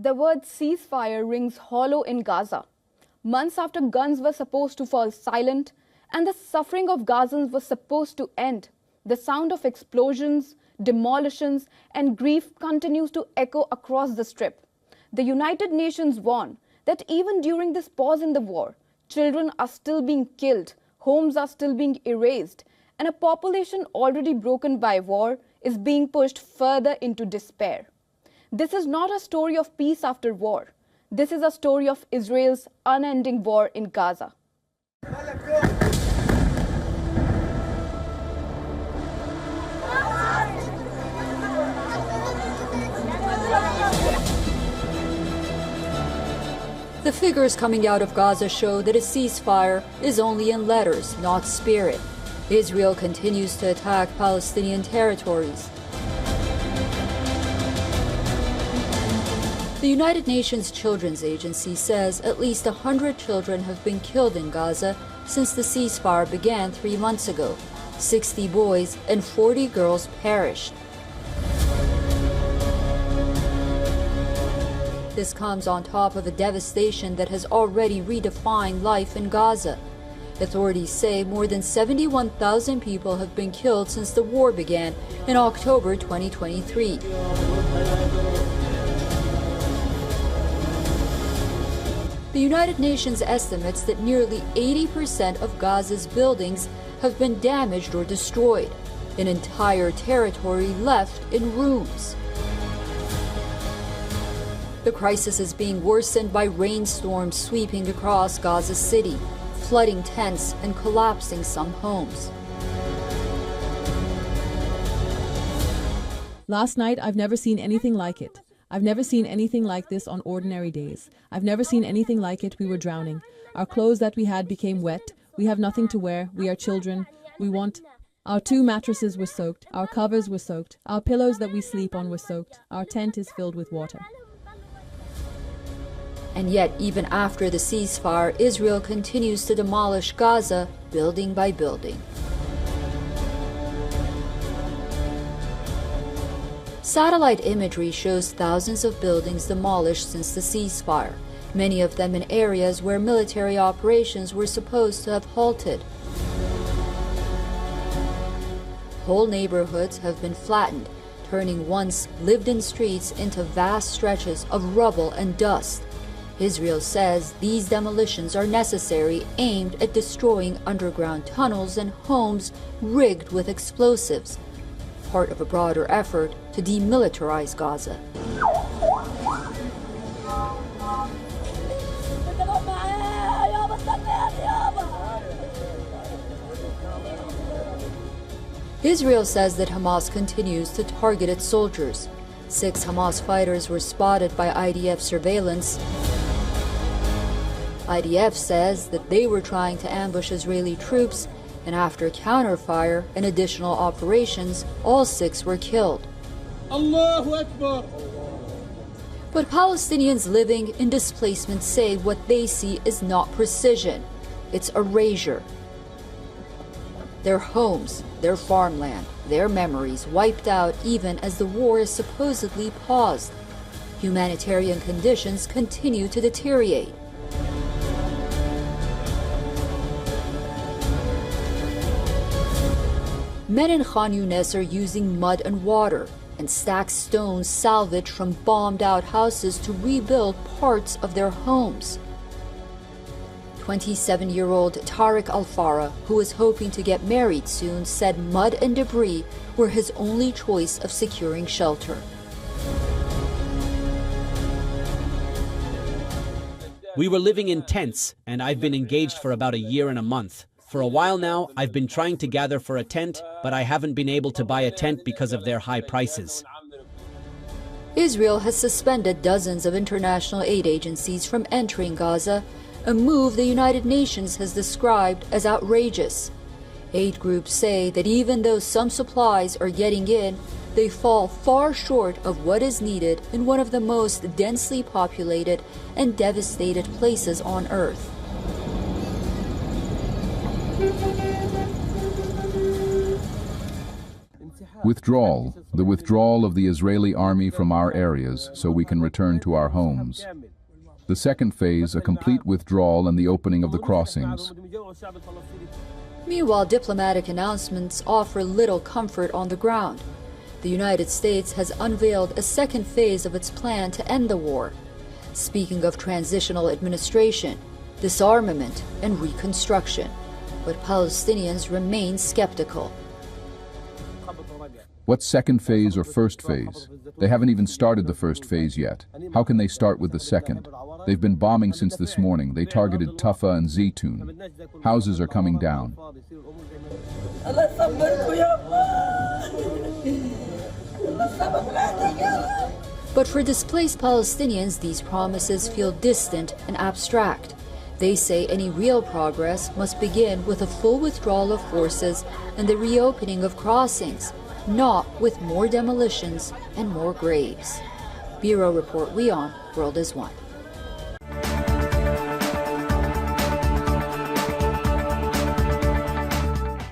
The word ceasefire rings hollow in Gaza. Months after guns were supposed to fall silent and the suffering of Gazans was supposed to end, the sound of explosions, demolitions, and grief continues to echo across the Strip. The United Nations warn that even during this pause in the war, children are still being killed, homes are still being erased, and a population already broken by war is being pushed further into despair. This is not a story of peace after war. This is a story of Israel's unending war in Gaza. The figures coming out of Gaza show that a ceasefire is only in letters, not spirit. Israel continues to attack Palestinian territories. The United Nations Children's Agency says at least 100 children have been killed in Gaza since the ceasefire began 3 months ago. 60 boys and 40 girls perished. This comes on top of a devastation that has already redefined life in Gaza. Authorities say more than 71,000 people have been killed since the war began in October 2023. The United Nations estimates that nearly 80% of Gaza's buildings have been damaged or destroyed, an entire territory left in ruins. The crisis is being worsened by rainstorms sweeping across Gaza City, flooding tents and collapsing some homes. Last night, I've never seen anything like it. I've never seen anything like this on ordinary days. I've never seen anything like it. We were drowning. Our clothes that we had became wet. We have nothing to wear. We are children. Our 2 mattresses were soaked. Our covers were soaked. Our pillows that we sleep on were soaked. Our tent is filled with water. And yet, even after the ceasefire, Israel continues to demolish Gaza, building by building. Satellite imagery shows thousands of buildings demolished since the ceasefire, many of them in areas where military operations were supposed to have halted. Whole neighborhoods have been flattened, turning once lived-in streets into vast stretches of rubble and dust. Israel says these demolitions are necessary, aimed at destroying underground tunnels and homes rigged with explosives, part of a broader effort to demilitarize Gaza. Israel says that Hamas continues to target its soldiers. 6 Hamas fighters were spotted by IDF surveillance. IDF says that they were trying to ambush Israeli troops, and after counterfire and additional operations, all 6 were killed. Allahu Akbar. But Palestinians living in displacement say what they see is not precision, it's erasure. Their homes, their farmland, their memories wiped out even as the war is supposedly paused. Humanitarian conditions continue to deteriorate. Men in Khan Younis are using mud and water and stacked stones salvaged from bombed-out houses to rebuild parts of their homes. 27-year-old Tariq Al-Farah, who was hoping to get married soon, said mud and debris were his only choice of securing shelter. We were living in tents, and I've been engaged for about a year and a month. For a while now, I've been trying to gather for a tent, but I haven't been able to buy a tent because of their high prices. Israel has suspended dozens of international aid agencies from entering Gaza, a move the United Nations has described as outrageous. Aid groups say that even though some supplies are getting in, they fall far short of what is needed in one of the most densely populated and devastated places on Earth. Withdrawal, the withdrawal of the Israeli army from our areas so we can return to our homes. The second phase, a complete withdrawal and the opening of the crossings. Meanwhile, diplomatic announcements offer little comfort on the ground. The United States has unveiled a second phase of its plan to end the war, speaking of transitional administration, disarmament, and reconstruction. But Palestinians remain skeptical. What's second phase or first phase? They haven't even started the first phase yet. How can they start with the second? They've been bombing since this morning. They targeted Tuffa and Zaytun. Houses are coming down. But for displaced Palestinians, these promises feel distant and abstract. They say any real progress must begin with a full withdrawal of forces and the reopening of crossings, not with more demolitions and more graves. Bureau Report, WION, World is One.